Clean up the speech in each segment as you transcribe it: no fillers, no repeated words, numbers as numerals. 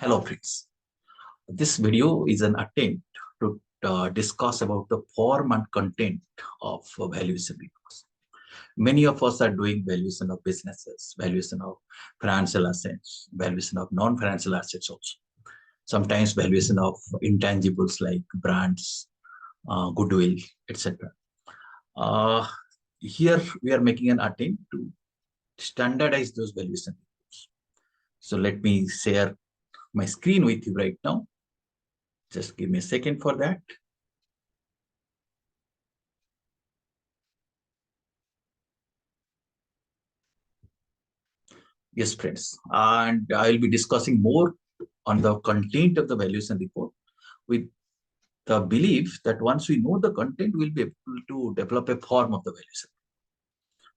Hello friends, this video is an attempt to discuss about the form and content of valuation reports. Many of us are doing valuation of businesses, valuation of financial assets, valuation of non-financial assets also. Sometimes valuation of intangibles like brands, goodwill, etc. Uh, Here we are making an attempt to standardize those valuation reports. So let me share my screen with you right now. Just give me a second for that. Yes, friends. And I'll be discussing more on the content of the valuation report with the belief that once we know the content, we'll be able to develop a form of the valuation.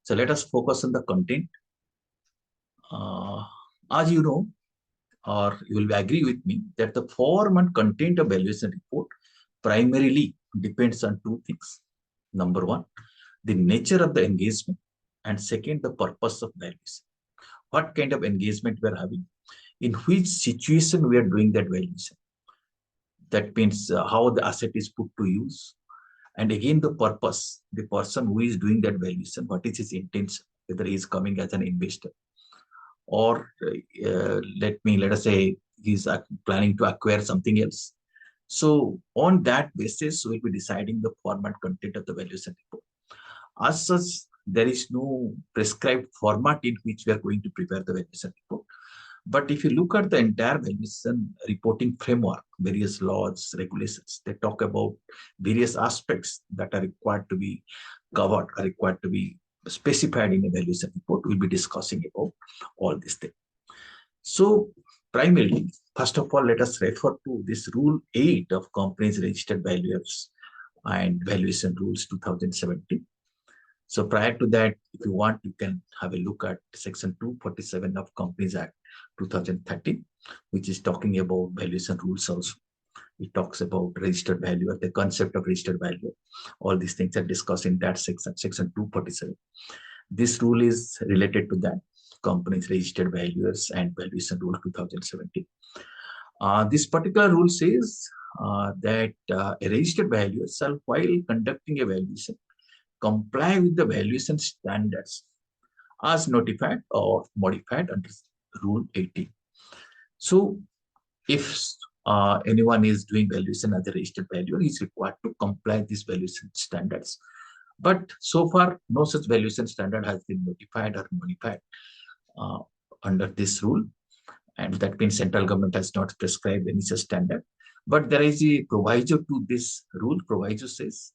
So let us focus on the content. Uh, as you know, or you will agree with me, that the form and content of valuation report primarily depends on two things. Number one, the nature of the engagement, and second, the purpose of valuation. What kind of engagement we are having, in which situation we are doing that valuation. That means how the asset is put to use. And again, the purpose, the person who is doing that valuation, what is his intention, whether he is coming as an investor or let us say he's planning to acquire something else. So on that basis, we'll be deciding the format content of the valuation report. As such, there is no prescribed format in which we are going to prepare the valuation report. But if you look at the entire valuation reporting framework, various laws, regulations, they talk about various aspects that are required to be covered, are required to be specified in a valuation report. We'll be discussing about all these things. So primarily, first of all, let us refer to this Rule 8 of Companies Registered Valuers and Valuation Rules 2017. So prior to that, if you want, you can have a look at Section 247 of Companies Act 2013, which is talking about valuation rules also. It talks about registered valuer, the concept of registered valuer. All these things are discussed in that section, Section 247. This rule is related to that, Companies Registered Valuers and Valuation Rule 2017. This particular rule says that a registered valuer shall, while conducting a valuation, comply with the valuation standards as notified or modified under Rule 18. So if anyone is doing valuation as a registered valuer, he is required to comply with these valuation standards. But so far, no such valuation standard has been notified or modified under this rule. And that means central government has not prescribed any such standard. But there is a proviso to this rule. Proviso says,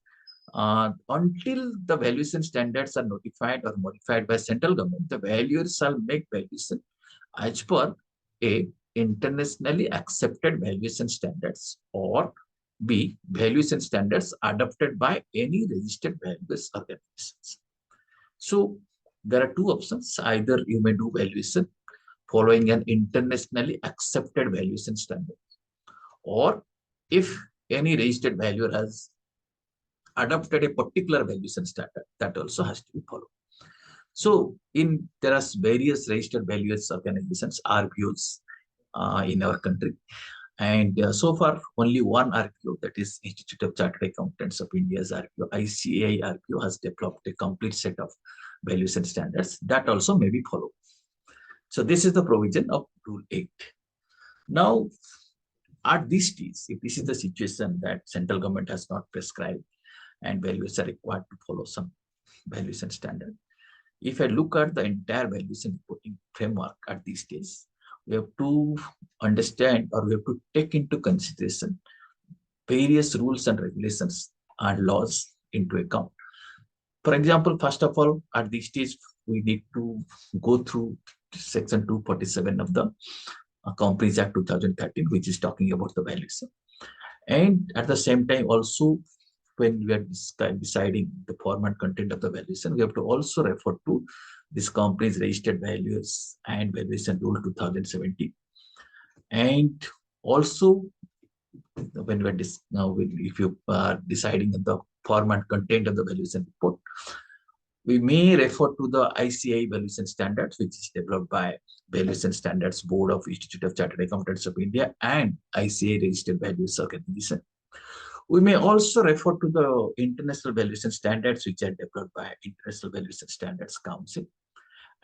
until the valuation standards are notified or modified by central government, the valuers shall make valuation as per A, internationally accepted valuation standards, or B, valuation standards adopted by any registered valuers organizations. So there are two options. Either you may do valuation following an internationally accepted valuation standard, or if any registered valuer has adopted a particular valuation standard, that also has to be followed. So there are various registered valuers organizations, RVOs, in our country. And so far, only one RPO, that is Institute of Chartered Accountants of India's RPO, ICAI RPO, has developed a complete set of valuation standards that also may be followed. So this is the provision of Rule 8. Now, at this stage, if this is the situation that central government has not prescribed and valuers are required to follow some valuation standard, if I look at the entire valuation reporting framework at this stage, we have to understand, or we have to take into consideration various rules and regulations and laws into account. For example, first of all, at this stage, we need to go through Section 247 of the Companies Act 2013, which is talking about the valuation. And at the same time, also, when we are deciding the format content of the valuation, we have to also refer to this Companies Registered Valuers and Valuation Rule 2017. And also, when we are if you are deciding the format content of the valuation report, We may refer to the ICI valuation standards, which is developed by Valuation Standards Board of Institute of Chartered Accountants of India and ICI Registered Values Organization. We may also refer to the International Valuation Standards, which are developed by International Valuation Standards Council.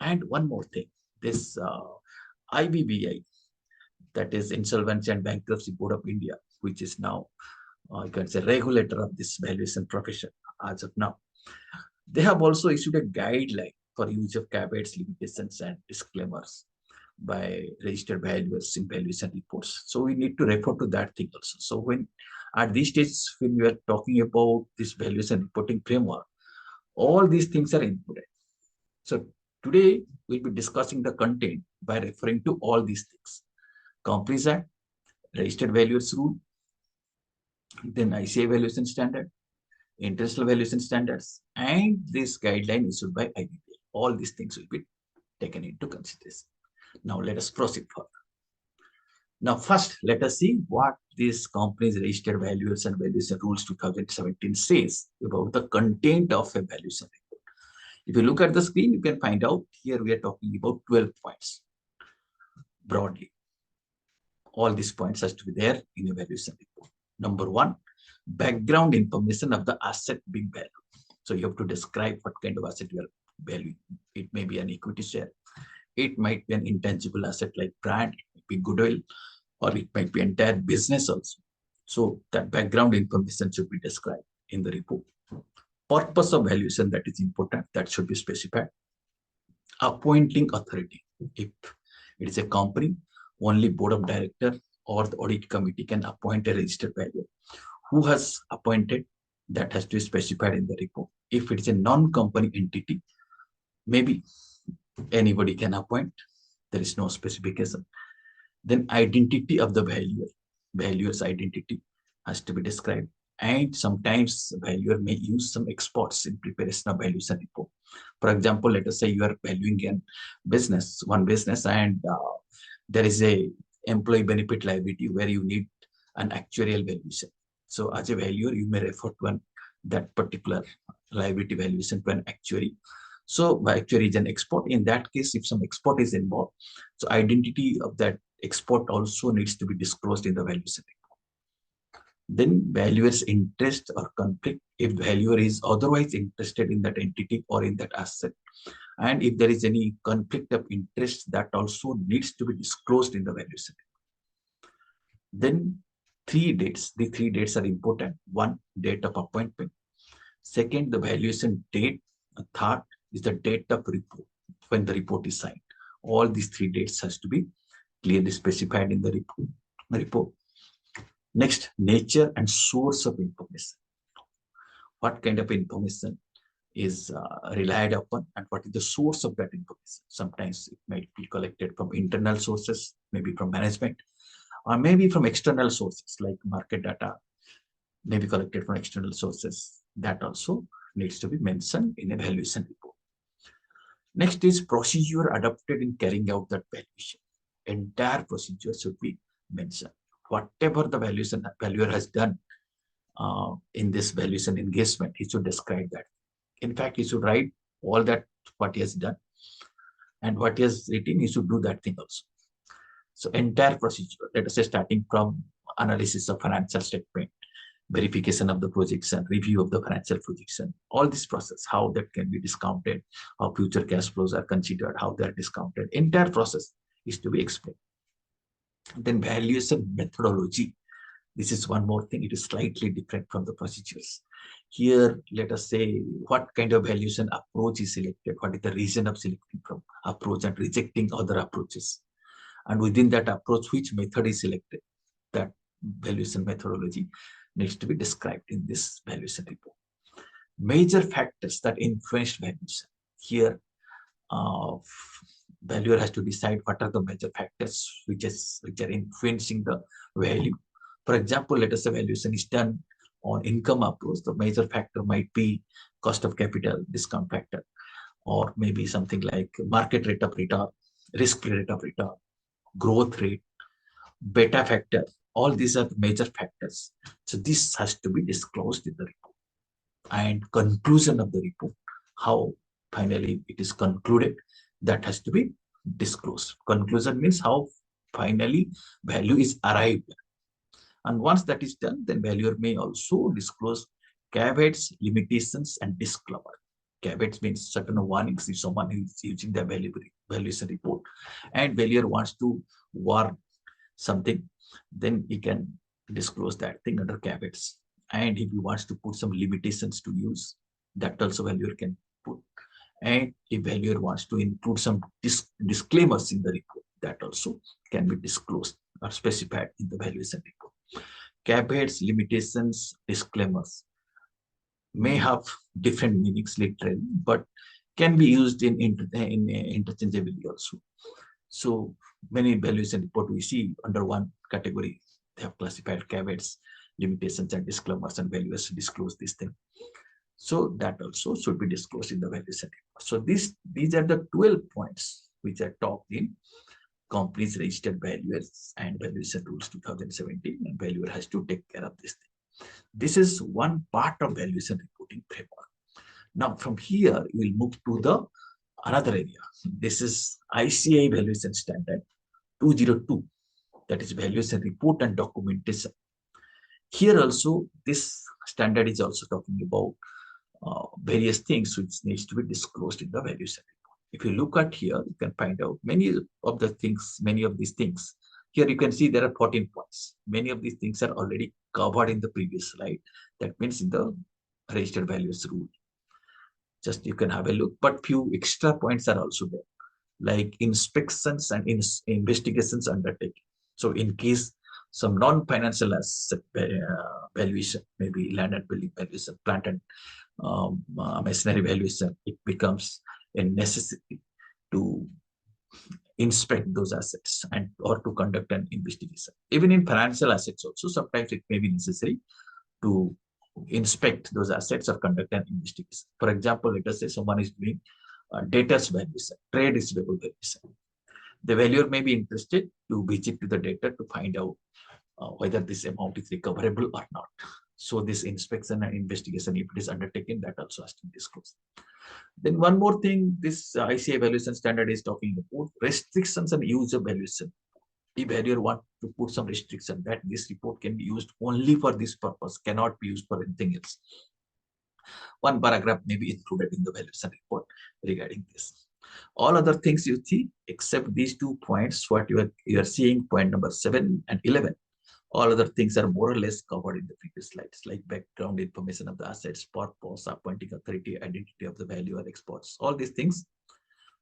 And one more thing, this IBBI, that is Insolvency and Bankruptcy Board of India, which is now, you can say, regulator of this valuation profession as of now. They have also issued a guideline for use of caveats, limitations, and disclaimers by registered valuers in valuation reports. So we need to refer to that thing also. So when at this stage, when we are talking about this valuation reporting framework, all these things are included. So today we'll be discussing the content by referring to all these things. Companies Act, Registered Valuers Rule, then ICA Valuation Standard, International Valuation Standards, and this guideline issued by IBPA. All these things will be taken into consideration. Now let us proceed further. Now first, let us see what this company's Registered Valuers and Valuation Rules 2017 says about the content of a valuation report. If you look at the screen, you can find out here we are talking about 12 points broadly. All these points has to be there in a valuation report. Number one, background information of the asset being valued. So you have to describe what kind of asset you are valuing. It may be an equity share. It might be an intangible asset like brand, it might be goodwill, or it might be entire business also. So that background information should be described in the report. Purpose of valuation, that is important, that should be specified. Appointing authority. If it is a company, only board of director or the audit committee can appoint a registered valuer. Who has appointed, that has to be specified in the report. If it is a non-company entity, maybe anybody can appoint. There is no specification. Then identity of the valuer. Valuer's identity has to be described. And sometimes valuer may use some experts in preparation of valuation report. For example, let us say you are valuing a business, one business, and there is a employee benefit liability where you need an actuarial valuation. So as a valuer, you may refer to that particular liability valuation to an actuary. So actuary is an expert. In that case, if some expert is involved, so identity of that expert also needs to be disclosed in the valuation report. Then valuer's interest or conflict, if valuer is otherwise interested in that entity or in that asset. And if there is any conflict of interest, that also needs to be disclosed in the valuation report. Then three dates. The three dates are important. One, date of appointment. Second, the valuation date. Third is the date of report, when the report is signed. All these three dates has to be clearly specified in the report. Next, nature and source of information. What kind of information is relied upon and what is the source of that information? Sometimes it might be collected from internal sources, maybe from management, or maybe from external sources like market data, may be collected from external sources. That also needs to be mentioned in a valuation report. Next is procedure adopted in carrying out that valuation. Entire procedure should be mentioned. Whatever the valuer has done in this valuation engagement, he should describe that. In fact, he should write all that what he has done, and what he has written, he should do that thing also. So entire procedure, let us say starting from analysis of financial statement, verification of the projection, review of the financial projection, all this process, how that can be discounted, how future cash flows are considered, how they are discounted, entire process is to be explained. Then valuation methodology. This is one more thing. It is slightly different from the procedures. Here, let us say what kind of valuation approach is selected, what is the reason of selecting from approach and rejecting other approaches. And within that approach, which method is selected. That valuation methodology needs to be described in this valuation report. Major factors that influence valuation. Here, valuer has to decide what are the major factors which are influencing the value. For example, let us say valuation is done on income approach. The major factor might be cost of capital, discount factor, or maybe something like market rate of return, risk-free rate of return, growth rate, beta factor. All these are the major factors. So this has to be disclosed in the report. And conclusion of the report, how finally it is concluded, that has to be disclosed. Conclusion means how finally value is arrived. And once that is done, then valuer may also disclose caveats, limitations, and disclaimer. Caveats means certain warnings if someone is using the valuation report and valuer wants to warn something, then he can disclose that thing under caveats. And if he wants to put some limitations to use, that also valuer can put. And if valuer wants to include some disclaimers in the report, that also can be disclosed or specified in the valuation report. Caveats, limitations, disclaimers may have different meanings literally, but can be used in interchangeably also. So many valuation report we see under one category, they have classified caveats, limitations, and disclaimers, and valuers disclose this thing. So that also should be disclosed in the valuation report. So these are the 12 points which are talked in companies registered valuers and valuation rules 2017, and valuer has to take care of this thing. This is one part of valuation reporting framework. Now from here we will move to the another area. This is ICAI valuation standard 202, that is valuation report and documentation. Here also this standard is also talking about various things which needs to be disclosed in the valuation report. If you look at here, you can find out many of these things. Here you can see there are 14 points. Many of these things are already covered in the previous slide. That means in the registered values rule. Just you can have a look, but few extra points are also there, like inspections and investigations undertaken. So in case some non-financial asset valuation, maybe land and building valuation, plant and machinery valuation, it becomes a necessity to inspect those assets and or to conduct an investigation. Even in financial assets also, sometimes it may be necessary to inspect those assets or conduct an investigation. For example, let us say someone is doing debtors valuation, trade receivable valuation. The valuer may be interested to visit to the debtor to find out whether this amount is recoverable or not. So this inspection and investigation, if it is undertaken, that also has to be disclosed. Then one more thing, this ICAI valuation standard is talking about restrictions and use of valuation. If valuer want to put some restriction that this report can be used only for this purpose, cannot be used for anything else, one paragraph may be included in the valuation report regarding this. All other things you see, except these 2 points, what you are seeing, point number 7 and 11, all other things are more or less covered in the previous slides, like background information of the assets, purpose, appointing authority, identity of the valuer, exports. All these things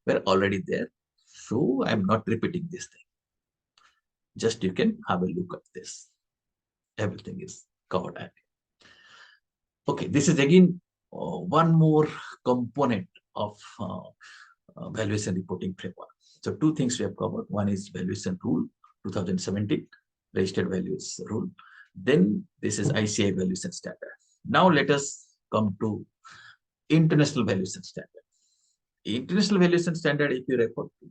were already there. So I'm not repeating this thing. Just you can have a look at this. Everything is covered at it. Okay, this is again one more component of valuation reporting framework. So 2 things we have covered. One is valuation rule 2017, registered values rule. Then this is ICAI valuation standard. Now let us come to international valuation standard. International valuation standard, if you refer to,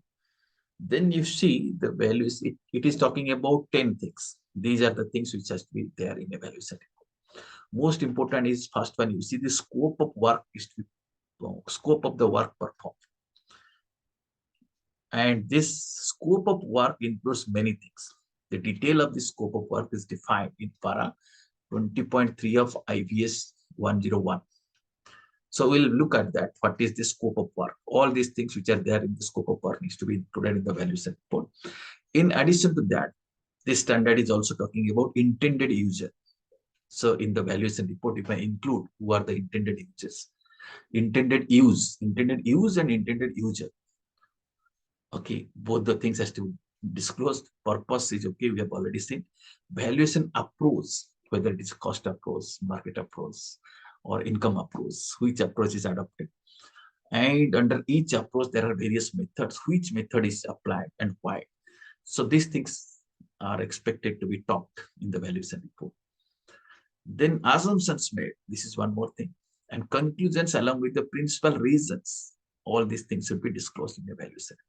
then you see the values, it is talking about 10 things. These are the things which has to be there in a valuation report. Most important is first one, you see the scope of work is to be, scope of the work performed. And this scope of work includes many things. The detail of the scope of work is defined in para 20.3 of IVS 101. So we'll look at that. What is the scope of work? All these things which are there in the scope of work needs to be included in the valuation report. In addition to that, this standard is also talking about intended user. So in the valuation report, if I include who are the intended users, intended use and intended user. Okay, both the things has to be disclosed. Purpose is okay, we have already seen. Valuation approach, whether it is cost approach, market approach, or income approach, which approach is adopted. And under each approach, there are various methods. Which method is applied and why? So these things are expected to be talked in the valuation report. Then assumptions made. This is one more thing. And conclusions along with the principal reasons. All these things should be disclosed in the valuation report.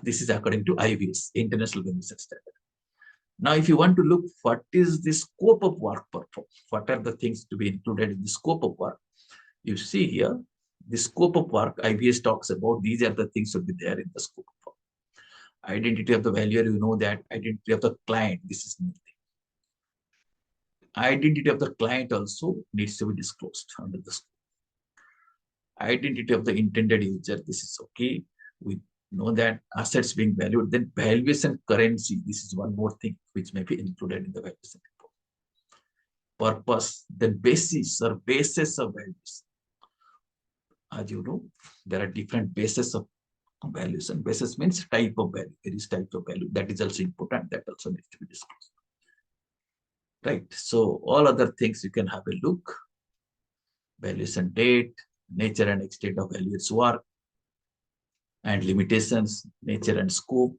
This is according to IVS, International Valuation Standard. Now, if you want to look what is the scope of work performed, what are the things to be included in the scope of work, you see here The scope of work, IBS talks about, these are the things should be there in the scope of work. Identity of the valuer, you know that. Identity of the client, this is new thing. Identity of the client also needs to be disclosed under the scope. Identity of the intended user, this is okay. We know that assets being valued, then valuation currency, this is one more thing which may be included in the valuation report. Purpose, then basis or basis of values. As you know, there are different bases of valuation. Basis means type of value. There is type of value. That is also important. That also needs to be discussed. Right. So all other things you can have a look. Valuation date, nature and extent of valuer's work, and limitations, nature and scope,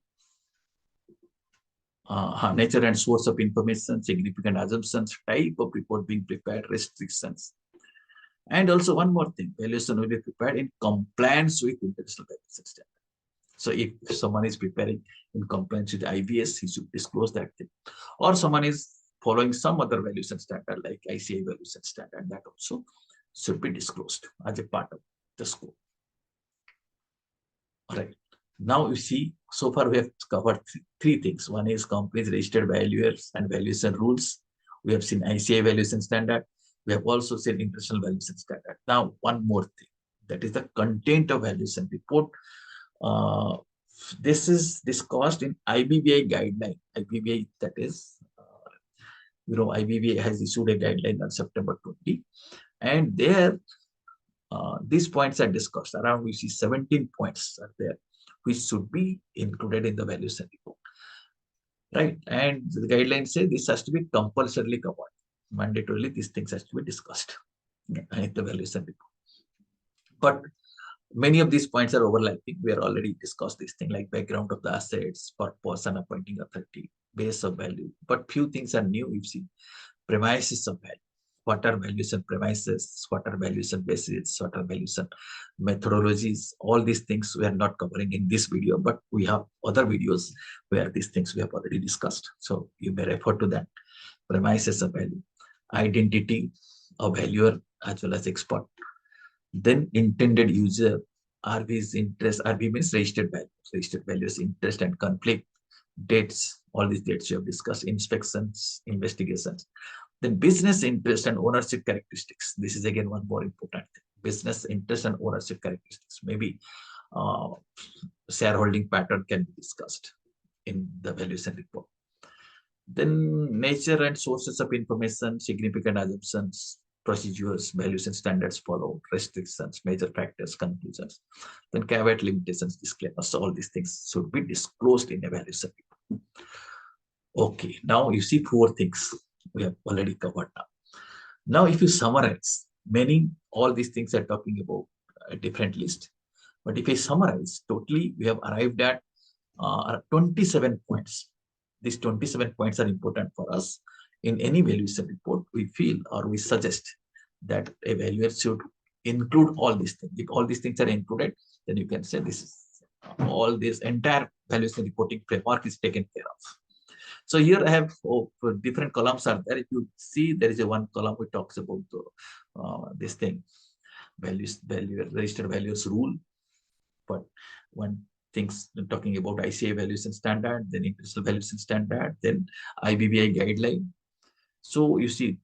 nature and source of information, significant assumptions, type of report being prepared, restrictions. And also one more thing, valuation will be prepared in compliance with international valuation standard. So if someone is preparing in compliance with IBS, he should disclose that thing. Or someone is following some other valuation standard like ICI valuation standard, that also should be disclosed as a part of the scope. All right. Now you see, so far we have covered three things. One is companies registered valuers and valuation rules. We have seen ICI valuation standard. We have also seen international valuation standard. Now, one more thing, that is the content of valuation report. This is discussed in IBBI guideline. IBBI, that is, IBBI has issued a guideline on September 20, and there these points are discussed. Around we see 17 points are there, which should be included in the valuation report. Right, and the guidelines say this has to be compulsorily covered. Mandatorily, these things has to be discussed in the valuation report. But many of these points are overlapping. We are already discussed this thing like background of the assets, purpose and appointing authority, base of value. But few things are new. We've seen premises of value. What are valuation premises? What are valuation bases? What are valuation methodologies? All these things we are not covering in this video, but we have other videos where these things we have already discussed. So you may refer to that. Premises of value, identity of valuer as well as expert. Then intended user, RV's interest, RV means registered values, interest and conflict, dates, all these dates you have discussed, inspections, investigations. Then business interest and ownership characteristics. This is again one more important thing. Business interest and ownership characteristics. Maybe shareholding pattern can be discussed in the valuation report. Then nature and sources of information, significant assumptions, procedures, valuation standards followed, restrictions, major factors, conclusions. Then caveat, limitations, disclaimers. So all these things should be disclosed in a valuation report. Okay, now you see four things we have already covered now. Now, if you summarize, all these things are talking about a different list. But if I summarize, totally we have arrived at 27 points. These 27 points are important for us. In any valuation report, we feel or we suggest that a valuer should include all these things. If all these things are included, then you can say this is all this entire valuation reporting framework is taken care of. So here I have different columns are there. If you see, there is a one column which talks about this thing, registered values rule. But one things talking about ICI valuation standard, then international valuation standard, then IBBI guideline. So you see,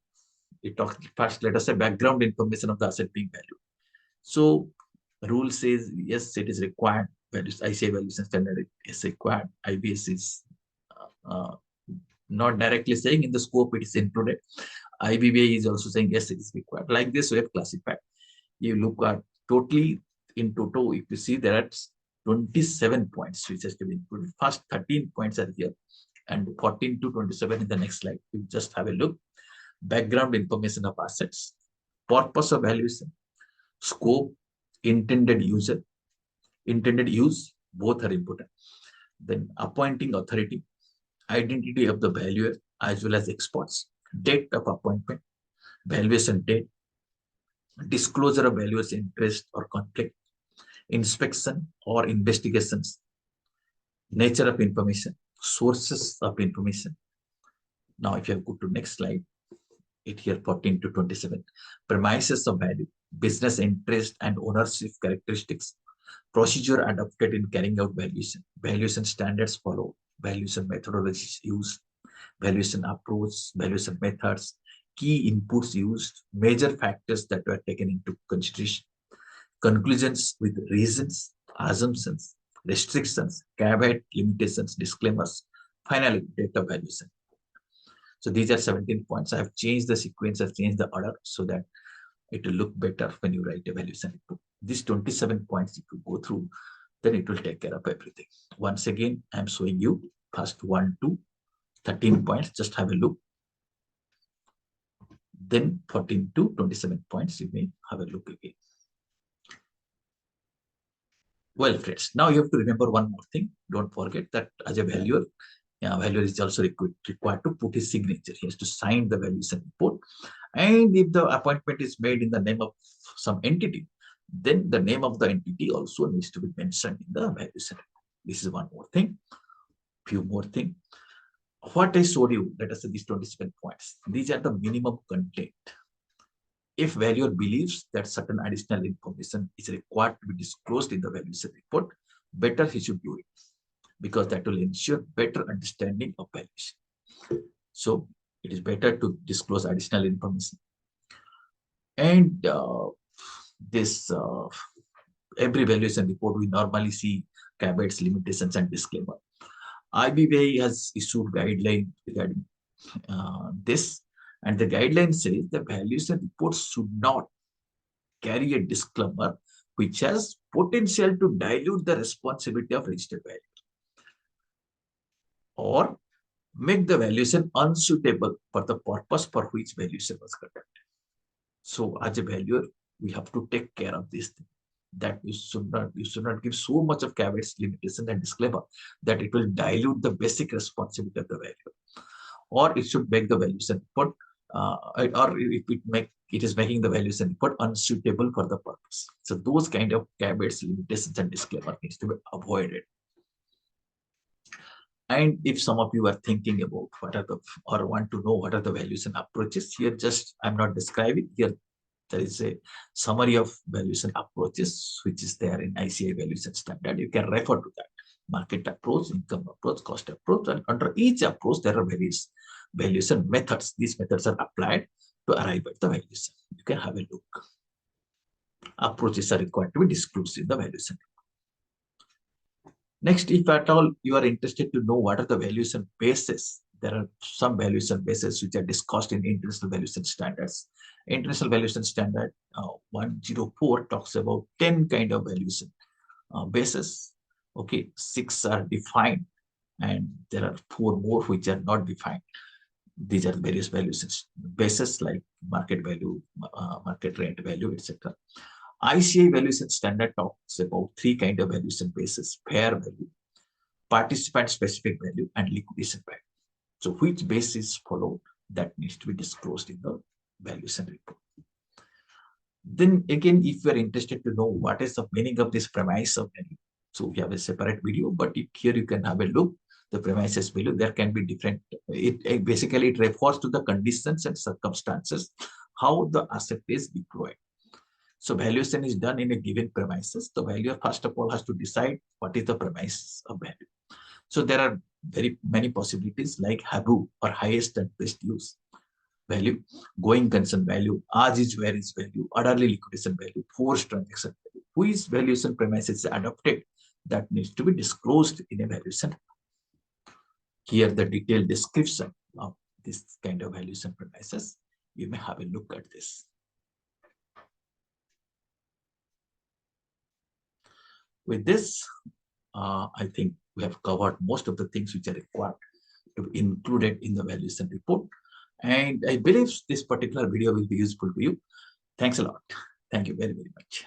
it talks first, let us say background information of the asset being valued. So rule says, yes, it is required. ICI valuation standard is required. IBS is not directly saying in the scope it is included. IBBA is also saying yes, it is required. Like this, we have classified. You look at totally in total, if you see there are 27 points which has to be included. First 13 points are here and 14 to 27 in the next slide. You just have a look. Background information of assets, purpose of valuation, scope, intended use, both are important. Then appointing authority, identity of the valuer as well as experts, date of appointment, valuation date, disclosure of valuer's interest or conflict, inspection or investigations, nature of information, sources of information. Now, if you go to next slide, it here 14 to 27. Premises of value, business interest and ownership characteristics, procedure adopted in carrying out valuation, valuation standards followed, valuation methodologies used, valuation approach, valuation methods, key inputs used, major factors that were taken into consideration, conclusions with reasons, assumptions, restrictions, caveat, limitations, disclaimers, finally, data valuation. So these are 17 points. I have changed the sequence, I've changed the order so that it will look better when you write a valuation report. These 27 points, if you go through, then it will take care of everything. Once again, I'm showing you first 1 to 13 points. Just have a look. Then 14 to 27 points, you may have a look again. Well, friends, now you have to remember one more thing. Don't forget that as a valuer, valuer is also required to put his signature. He has to sign the valuation report. And if the appointment is made in the name of some entity, then the name of the entity also needs to be mentioned in the valuation report. This is one more thing. Few more things. What I showed you, let us say these 27 points. These are the minimum content. If valuer believes that certain additional information is required to be disclosed in the valuation report, better he should do it, because that will ensure better understanding of valuation. So it is better to disclose additional information. And this every valuation report, we normally see caveats, limitations, and disclaimer. IBVA has issued guidelines regarding this, and the guideline says the valuation report should not carry a disclaimer which has potential to dilute the responsibility of registered value or make the valuation unsuitable for the purpose for which valuation was conducted. So as a valuer, we have to take care of this thing, that you should not give so much of caveats, limitations, and disclaimer that it will dilute the basic responsibility of the valuer, or it should make the valuation report, or if it is making the valuation report unsuitable for the purpose. So those kind of caveats, limitations, and disclaimer needs to be avoided. And if some of you are thinking about what are the, or want to know what are the valuation approaches, here just I'm not describing here. There is a summary of valuation approaches which is there in ICI valuation standard. You can refer to that. Market approach, income approach, cost approach, and under each approach there are various valuation methods. These methods are applied to arrive at the valuation. You can have a look. Approaches are required to be disclosed in the valuation. Next, if at all you are interested to know what are the valuation bases, there are some valuation bases which are discussed in international valuation standards. International valuation standard 104 talks about 10 kind of valuation bases. Okay, 6 are defined, and there are 4 more which are not defined. These are various valuation bases like market value, market rent value, etc. ICI valuation standard talks about 3 kind of valuation bases: fair value, participant specific value, and liquidation value. So which base is followed, that needs to be disclosed in the valuation report. Then again, if you are interested to know what is the meaning of this premise of value, so we have a separate video, but here you can have a look. The premises value, there can be different, it basically it refers to the conditions and circumstances, how the asset is deployed. So valuation is done in a given premises. The valuer first of all has to decide what is the premise of value. So there are very many possibilities like HABU or highest and best use value, going concern value, as is where is value, orderly liquidation value, forced transaction value. Which valuation premises is adopted, that needs to be disclosed in a valuation. Here the detailed description of this kind of valuation premises. You may have a look at this. With this, I think we have covered most of the things which are required to be included in the valuation report. And I believe this particular video will be useful to you. Thanks a lot. Thank you very, very much.